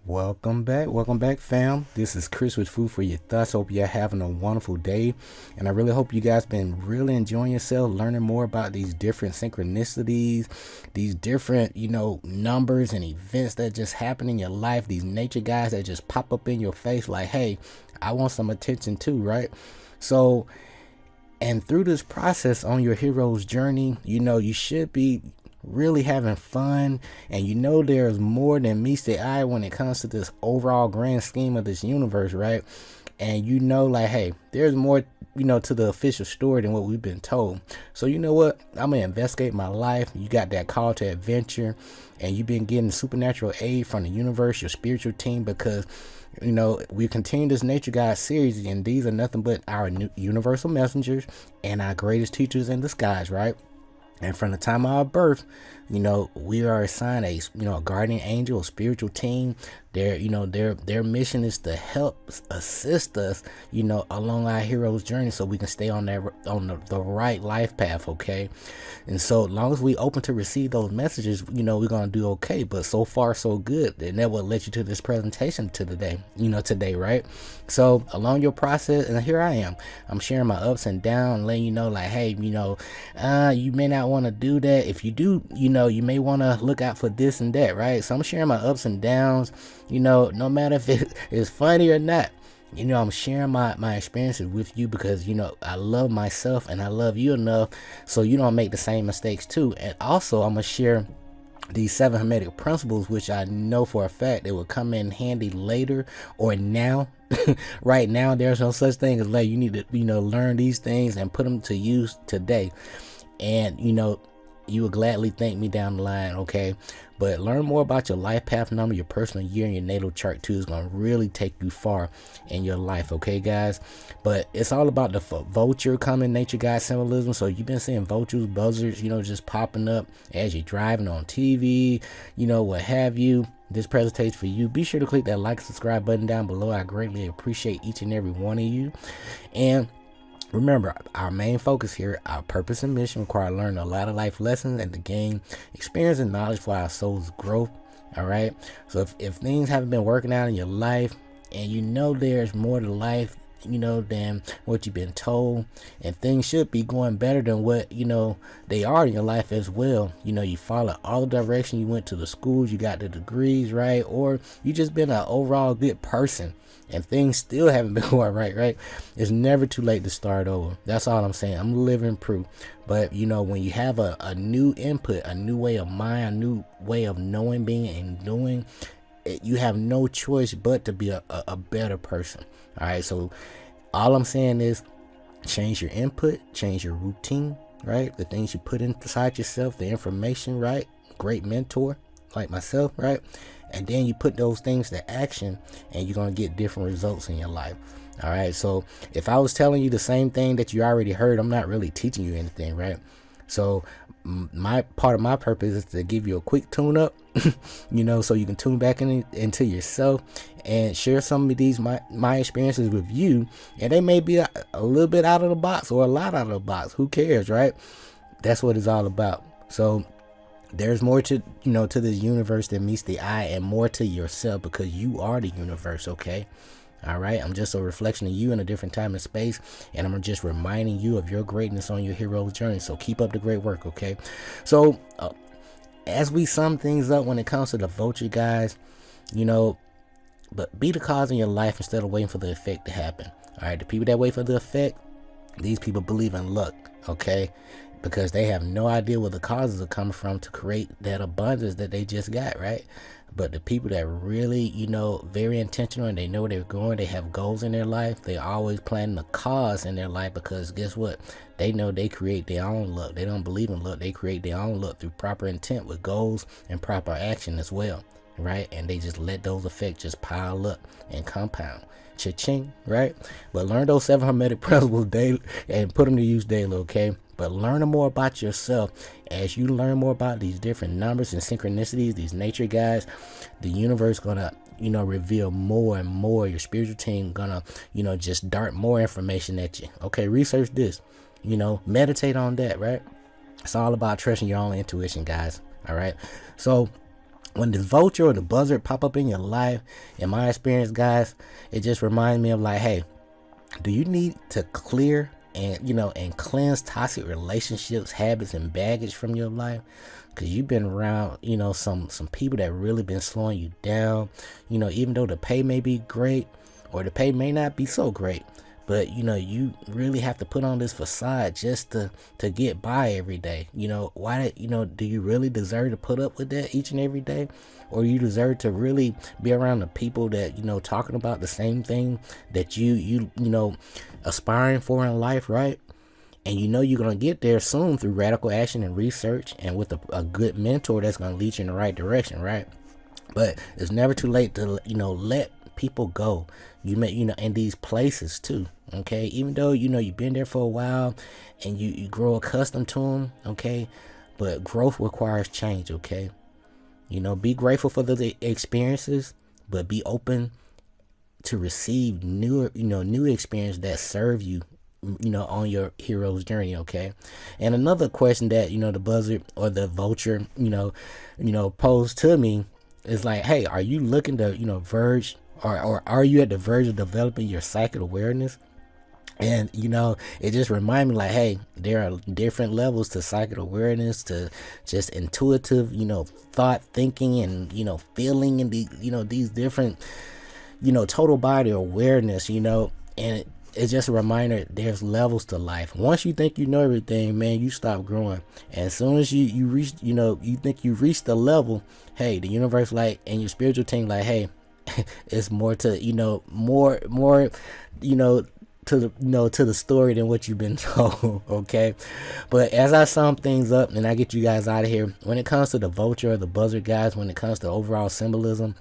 Welcome back, fam. This is Chris with Food for Your Thoughts. Hope you're having a wonderful day, and I really hope you guys been really enjoying yourself, learning more about these different synchronicities, these different, numbers and events that just happen in your life. These nature guys that just pop up in your face, like, hey, I want some attention too, right? So, and through this process on your hero's journey, you should be really having fun, and there's more than meets the eye when it comes to this overall grand scheme of this universe, right? And like, hey, there's more to the official story than what we've been told. So you know what, I'm gonna investigate my life. You got that call to adventure, and you've been getting supernatural aid from the universe, your spiritual team, because we continue this nature guide series, and these are nothing but our universal messengers and our greatest teachers in disguise, right? And from the time of our birth, we are assigned a guardian angel, a spiritual team. Their mission is to help assist us, along our hero's journey, so we can stay on the right life path, okay? And so, as long as we open to receive those messages, we're gonna do okay. But so far, so good. And that will let you to this presentation today, right? So along your process, and here I am, I'm sharing my ups and downs, letting you know, like, hey, you may not want to do that. If you do, you may want to look out for this and that, right? So I'm sharing my ups and downs, no matter if it is funny or not. I'm sharing my experiences with you because, I love myself and I love you enough so you don't make the same mistakes too. And also, I'm going to share these 7 Hermetic principles, which I know for a fact they will come in handy later or now. Right now, there's no such thing as late. You need to, learn these things and put them to use today. And, you will gladly thank me down the line, okay? But learn more about your life path number, your personal year, and your natal chart too is going to really take you far in your life, okay, guys? But it's all about the vulture coming, nature guide symbolism. So you've been seeing vultures, buzzards, just popping up as you're driving on TV, what have you. This presentation for you. Be sure to click that like, subscribe button down below. I greatly appreciate each and every one of you. And remember, our main focus here, our purpose and mission require learning a lot of life lessons and to gain experience and knowledge for our soul's growth. All right. So if things haven't been working out in your life, and there's more to life, than what you've been told, and things should be going better than what they are in your life as well. You follow all the direction, you went to the schools, you got the degrees, right? Or you just been an overall good person and things still haven't been going right? It's never too late to start over. That's all I'm saying. I'm living proof. But when you have a new input, a new way of mind, a new way of knowing, being, and doing, you have no choice but to be a better person. All right, so all I'm saying is change your input, change your routine, right? The things you put inside yourself, the information, right? Great mentor like myself, right? And then you put those things to action, and you're going to get different results in your life. All right, so if I was telling you the same thing that you already heard, I'm not really teaching you anything, right? So my part of my purpose is to give you a quick tune up, so you can tune back into yourself and share some of these my experiences with you. And they may be a little bit out of the box or a lot out of the box. Who cares, right? That's what it's all about. So there's more to to this universe than meets the eye, and more to yourself, because you are the universe, okay? All right, I'm just a reflection of you in a different time and space, and I'm just reminding you of your greatness on your hero's journey. So keep up the great work, okay? So as we sum things up when it comes to the vulture, guys, but be the cause in your life instead of waiting for the effect to happen. All right, the people that wait for the effect, these people believe in luck, okay? Because they have no idea where the causes are coming from to create that abundance that they just got, right? But the people that really, very intentional, and they know where they're going, they have goals in their life, they always plan the cause in their life, because guess what? They know they create their own luck. They don't believe in luck. They create their own luck through proper intent with goals and proper action as well, right? And they just let those effects just pile up and compound. Cha-ching, right? But learn those 7 Hermetic principles daily and put them to use daily, okay? But learn more about yourself. As you learn more about these different numbers and synchronicities, these nature guides, the universe gonna reveal more and more. Your spiritual team gonna just dart more information at you. Okay, research this, meditate on that, right? It's all about trusting your own intuition, guys. All right, so when the vulture or the buzzard pop up in your life, in my experience, guys, it just reminds me of like, hey, do you need to clear and and cleanse toxic relationships, habits, and baggage from your life? Because you've been around some people that really been slowing you down. Even though the pay may be great or the pay may not be so great, but you really have to put on this facade just to get by every day. Why do you really deserve to put up with that each and every day? Or you deserve to really be around the people that talking about the same thing that you aspiring for in life, right? And you're going to get there soon through radical action and research, and with a good mentor that's going to lead you in the right direction, right? But it's never too late to let people go. You may in these places too, okay? Even though you've been there for a while and you grow accustomed to them, okay? But growth requires change, okay? Be grateful for the experiences, but be open to receive new experience that serve you on your hero's journey, okay? And another question that the buzzard or the vulture posed to me is like, hey, are you looking to verge or are you at the verge of developing your psychic awareness? And it just reminded me like, hey, there are different levels to psychic awareness, to just intuitive thought, thinking, and feeling, and these different total body awareness, and it's just a reminder there's levels to life. Once you think you know everything, man, you stop growing. And as soon as you reach you think you reached the level, hey, the universe and your spiritual team hey, it's more to more to the story than what you've been told, okay? But as I sum things up and I get you guys out of here, when it comes to the vulture or the buzzard, guys, when it comes to overall symbolism,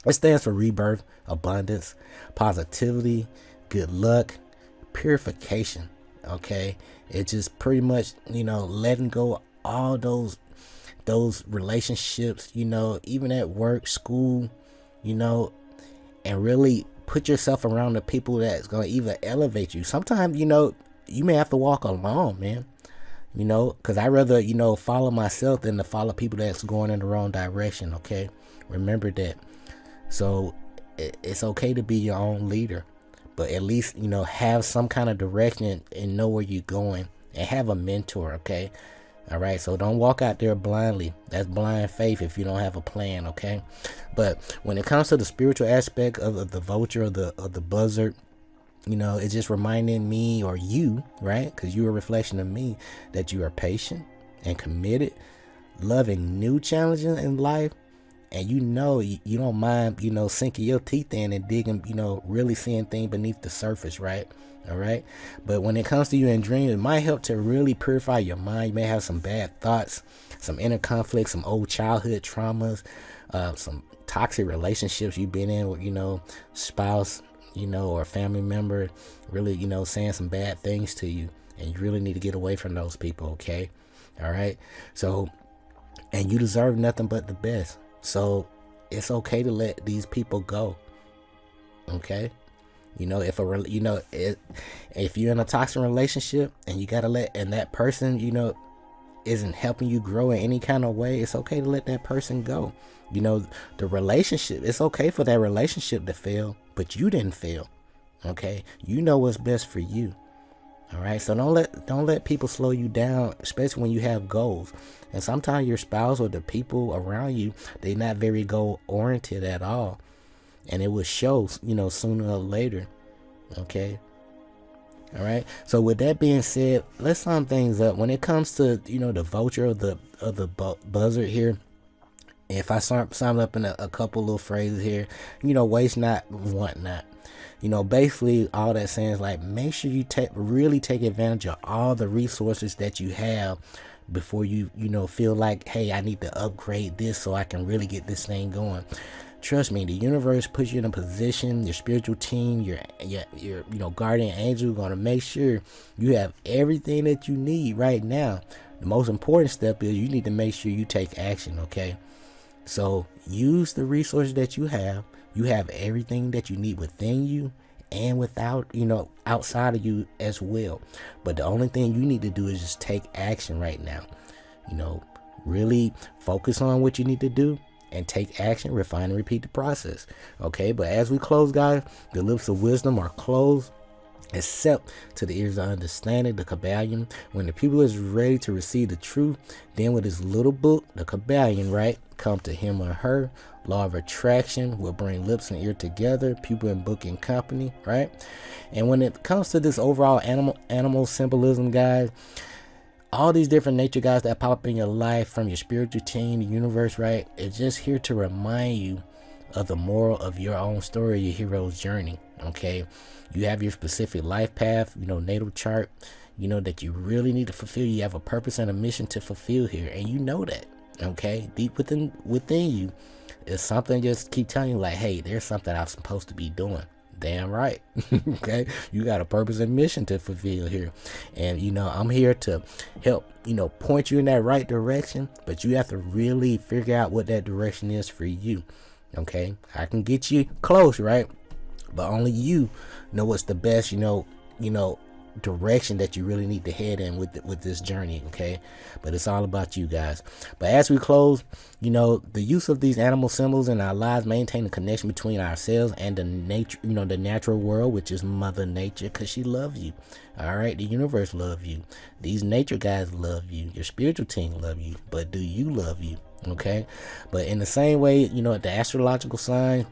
it stands for rebirth, abundance, positivity, good luck, purification, okay? It's just pretty much letting go all those relationships, even at work, school, and really put yourself around the people that's going to either elevate you. Sometimes you may have to walk alone, man, because I rather follow myself than to follow people that's going in the wrong direction, okay? Remember that. So it's okay to be your own leader, but at least have some kind of direction and know where you're going, and have a mentor, okay? All right, so don't walk out there blindly. That's blind faith if you don't have a plan, okay? But when it comes to the spiritual aspect of the vulture or the buzzard, it's just reminding me, or you, right? Because you're a reflection of me, that you are patient and committed, loving new challenges in life, and you don't mind sinking your teeth in and digging, really seeing things beneath the surface, right? All right. But when it comes to you and dreams, it might help to really purify your mind. You may have some bad thoughts, some inner conflicts, some old childhood traumas, some toxic relationships you've been in with spouse or family member, really saying some bad things to you, and you really need to get away from those people, okay? All right. So, and you deserve nothing but the best, so it's okay to let these people go, okay? If you're in a toxic relationship and you gotta and that person isn't helping you grow in any kind of way, it's okay to let that person go. The relationship, it's okay for that relationship to fail, but you didn't fail, okay? What's best for you. All right, so don't let people slow you down, especially when you have goals. And sometimes your spouse or the people around you, they're not very goal oriented at all, and it will show sooner or later, okay? All right, so with that being said, let's sum things up. When it comes to the vulture of the buzzard here, if I sum up in a couple little phrases here, waste not, want not. Basically all that saying is make sure you really take advantage of all the resources that you have before you feel like, hey, I need to upgrade this so I can really get this thing going. Trust me, the universe puts you in a position, your spiritual team, your guardian angel going to make sure you have everything that you need right now. The most important step is you need to make sure you take action, okay? So use the resources that you have. You have everything that you need within you and without, outside of you as well. But the only thing you need to do is just take action right now. Really focus on what you need to do and take action, refine and repeat the process. Okay, but as we close, guys, the lips of wisdom are closed except to the ears of understanding, the Kabbalion. When the people is ready to receive the truth, then with his little book, the Kabbalion, right, come to him or her. Law of attraction will bring lips and ear together, people and book in company, right? And when it comes to this overall animal symbolism, guys, all these different nature guys that pop up in your life, from your spiritual team, the universe, right, it's just here to remind you of the moral of your own story, your hero's journey. Okay, you have your specific life path, natal chart, that you really need to fulfill. You have a purpose and a mission to fulfill here, and you know that. Okay, deep within you is something just keep telling you, like, hey, there's something I'm supposed to be doing. Damn right. Okay, you got a purpose and mission to fulfill here, and I'm here to help point you in that right direction, but you have to really figure out what that direction is for you. Okay, I can get you close, right? But only you know what's the best, direction that you really need to head in with this journey. Okay, but it's all about you guys. But as we close, the use of these animal symbols in our lives maintain a connection between ourselves and the nature, the natural world, which is Mother Nature, because she loves you. All right, the universe loves you. These nature guys love you. Your spiritual team love you. But do you love you? Okay, but in the same way, the astrological sign,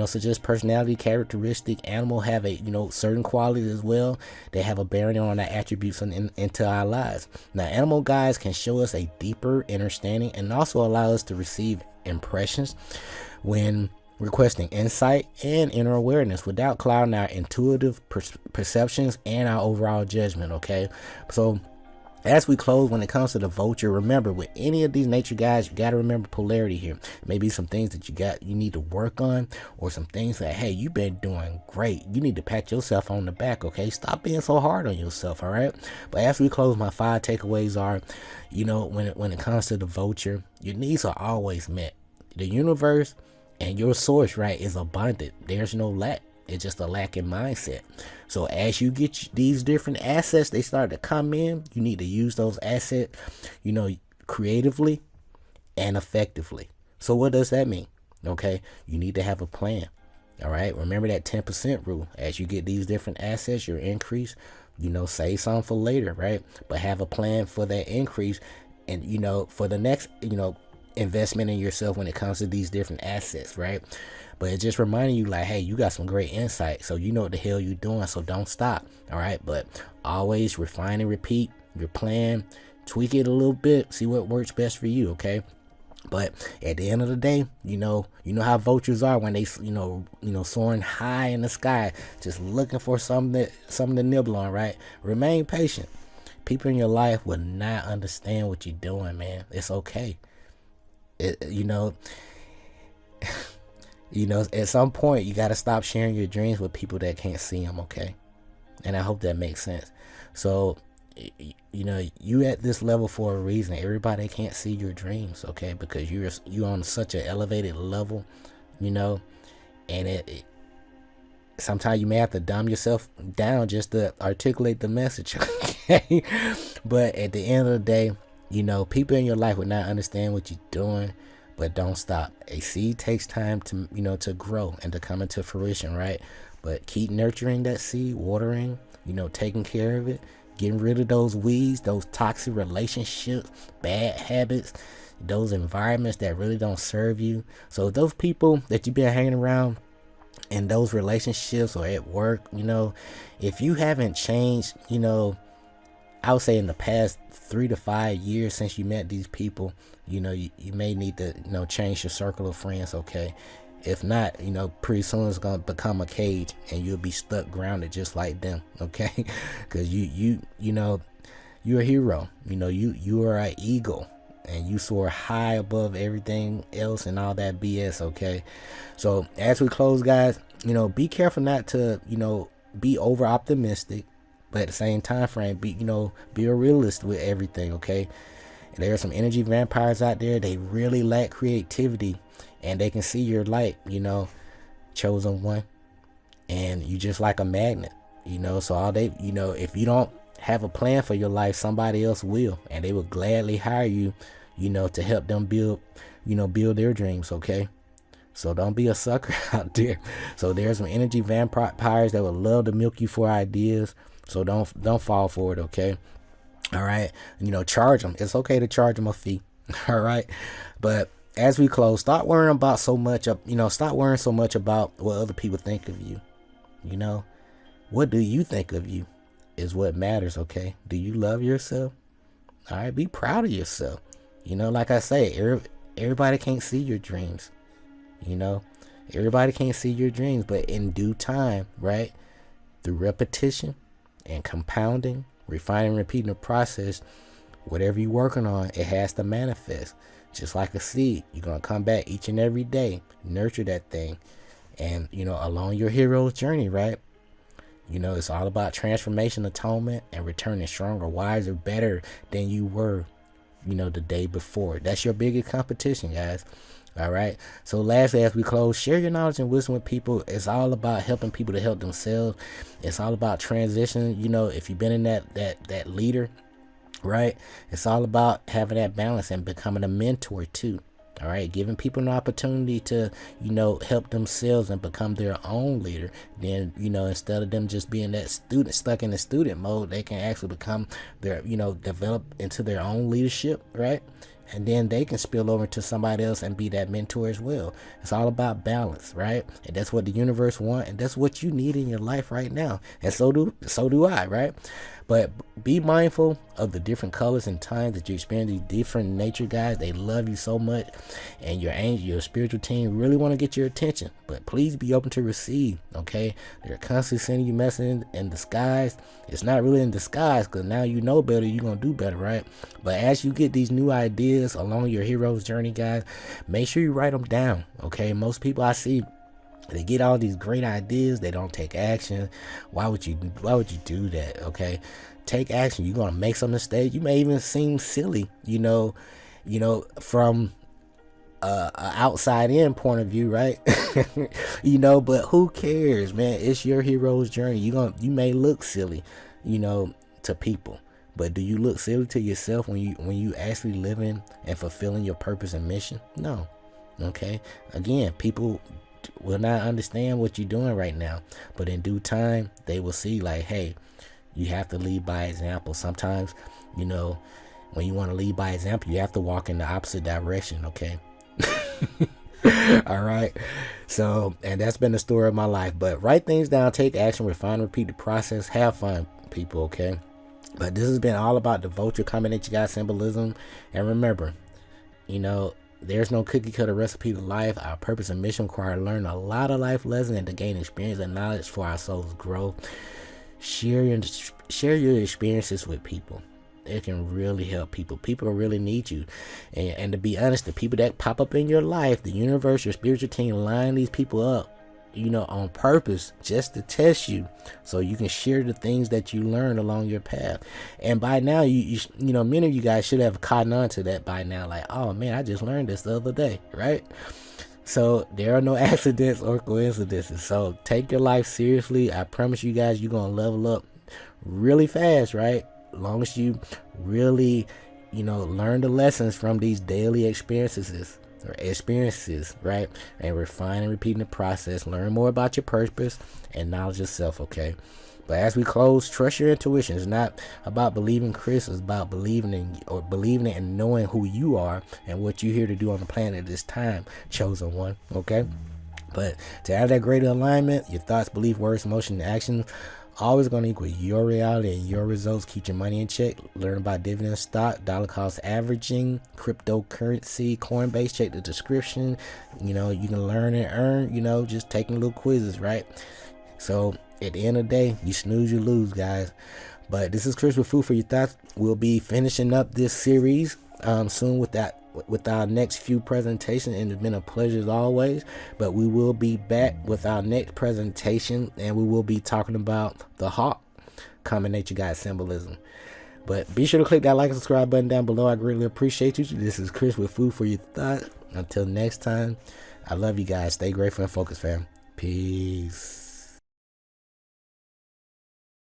such as personality, characteristic, animal have a certain qualities as well. They have a bearing on our attributes into our lives. Now, animal guides can show us a deeper understanding and also allow us to receive impressions when requesting insight and inner awareness without clouding our intuitive perceptions and our overall judgment. Okay, so as we close, when it comes to the Vulture, remember, with any of these nature guides, you got to remember polarity here. Maybe some things that you need to work on, or some things that, hey, you've been doing great. You need to pat yourself on the back, okay? Stop being so hard on yourself, all right? But as we close, my 5 takeaways are, when it comes to the Vulture, your needs are always met. The universe and your source, right, is abundant. There's no lack. It's just a lacking mindset. So as you get these different assets, they start to come in. You need to use those assets, creatively and effectively. So what does that mean? Okay, you need to have a plan. All right, remember that 10% rule. As you get these different assets, your increase, save some for later, right? But have a plan for that increase, and for the next, investment in yourself when it comes to these different assets, right? But it's just reminding you, like, hey, you got some great insight, so you know what the hell you're doing, so don't stop. All right, but always refine and repeat your plan, tweak it a little bit, see what works best for you. Okay, but at the end of the day, you know how vultures are when they soaring high in the sky, just looking for something to nibble on, right? Remain patient. People in your life will not understand what you're doing, man. It's okay. At some point, you got to stop sharing your dreams with people that can't see them, okay? And I hope that makes sense. So, you at this level for a reason. Everybody can't see your dreams, okay? Because you're on such an elevated level, and it sometimes you may have to dumb yourself down just to articulate the message, okay? But at the end of the day, people in your life will not understand what you're doing. But don't stop. A seed takes time to to grow and to come into fruition, right? But keep nurturing that seed, watering, taking care of it, getting rid of those weeds, those toxic relationships, bad habits, those environments that really don't serve you. So those people that you've been hanging around in those relationships or at work, if you haven't changed, I would say in the past 3 to 5 years since you met these people, you may need to, change your circle of friends, okay? If not, pretty soon it's going to become a cage and you'll be stuck grounded just like them, okay? Because you're a hero. You are an eagle and you soar high above everything else and all that BS, okay? So as we close, guys, be careful not to, be over optimistic. But at the same time frame, be a realist with everything, okay? There are some energy vampires out there. They really lack creativity, and they can see your light, chosen one, and you just like a magnet, So all they, if you don't have a plan for your life, somebody else will, and they will gladly hire you, to help them build build their dreams, okay? So don't be a sucker out there. So there's some energy vampires that would love to milk you for ideas. So don't fall for it, okay? All right. Charge them. It's okay to charge them a fee. All right. But as we close, stop worrying so much about what other people think of you. What do you think of you is what matters, okay? Do you love yourself? All right. Be proud of yourself. Like I say, everybody can't see your dreams. Everybody can't see your dreams, but in due time, right? Through repetition and compounding, refining, repeating the process, whatever you're working on, it has to manifest. Just like a seed, you're going to come back each and every day, nurture that thing. And, along your hero's journey, right? It's all about transformation, atonement, and returning stronger, wiser, better than you were, the day before. That's your biggest competition, guys. All right. So lastly, as we close, share your knowledge and wisdom with people. It's all about helping people to help themselves. It's all about transition. If you've been in that leader, right? It's all about having that balance and becoming a mentor too. All right. Giving people an opportunity to, help themselves and become their own leader. Then, instead of them just being that student stuck in the student mode, they can actually become their, develop into their own leadership, right? And then they can spill over to somebody else and be that mentor as well. It's all about balance, right? And that's what the universe wants, and that's what you need in your life right now. And so do I, right? But be mindful of the different colors and times that you experience these different nature guys. They love you so much, and your spiritual team really want to get your attention. But please be open to receive, okay? They're constantly sending you messages in disguise. It's not really in disguise, because now you know better, you're going to do better, right? But as you get these new ideas along your hero's journey, guys, make sure you write them down, okay? Most people I see, they get all these great ideas, they don't take action. Why would you do that? Okay, take action. You're gonna make some mistakes. You may even seem silly, from a outside in point of view, right? But who cares, man? It's your hero's journey. You may look silly, to people, but do you look silly to yourself when you actually living and fulfilling your purpose and mission? No. Okay. Again, people will not understand what you're doing right now, but in due time they will see, like, hey, you have to lead by example. Sometimes, when you want to lead by example, you have to walk in the opposite direction, okay? All right. So, and that's been the story of my life. But write things down, take action, refine, repeat the process, have fun, people, okay? But this has been all about the Vulture coming at you guys, symbolism. And remember, there's no cookie cutter recipe to life. Our purpose and mission require to learn a lot of life lessons and to gain experience and knowledge for our soul's growth. Share your experiences with people. It can really help people. People really need you. And to be honest, the people that pop up in your life, the universe, your spiritual team, line these people up, on purpose, just to test you, so you can share the things that you learned along your path. And by now, you many of you guys should have caught on to that by now. Like, oh man, I just learned this the other day, right? So there are no accidents or coincidences. So take your life seriously. I promise you guys, you're gonna level up really fast, right? As long as you really, learn the lessons from these daily experiences, right? And refine and repeating the process. Learn more about your purpose and knowledge yourself, okay? But as we close, trust your intuition. It's not about believing Chris. It's about believing it and knowing who you are and what you're here to do on the planet at this time, chosen one, okay? But to have that greater alignment, your thoughts, belief, words, emotion, and action always going to equal your reality and your results. Keep your money in check. Learn about dividend stock, dollar cost averaging, cryptocurrency, Coinbase. Check the description. You can learn and earn, just taking little quizzes, right? So at the end of the day, you snooze, you lose, guys. But this is Chris with Food for Your Thoughts. We'll be finishing up this series soon with our next few presentations, and it's been a pleasure as always. But we will be back with our next presentation, and we will be talking about the hawk coming at you guys, symbolism. But be sure to click that like and subscribe button down below. I greatly appreciate you. This is Chris with Food for Your Thoughts. Until next time, I love you guys. Stay grateful and focused, fam. Peace.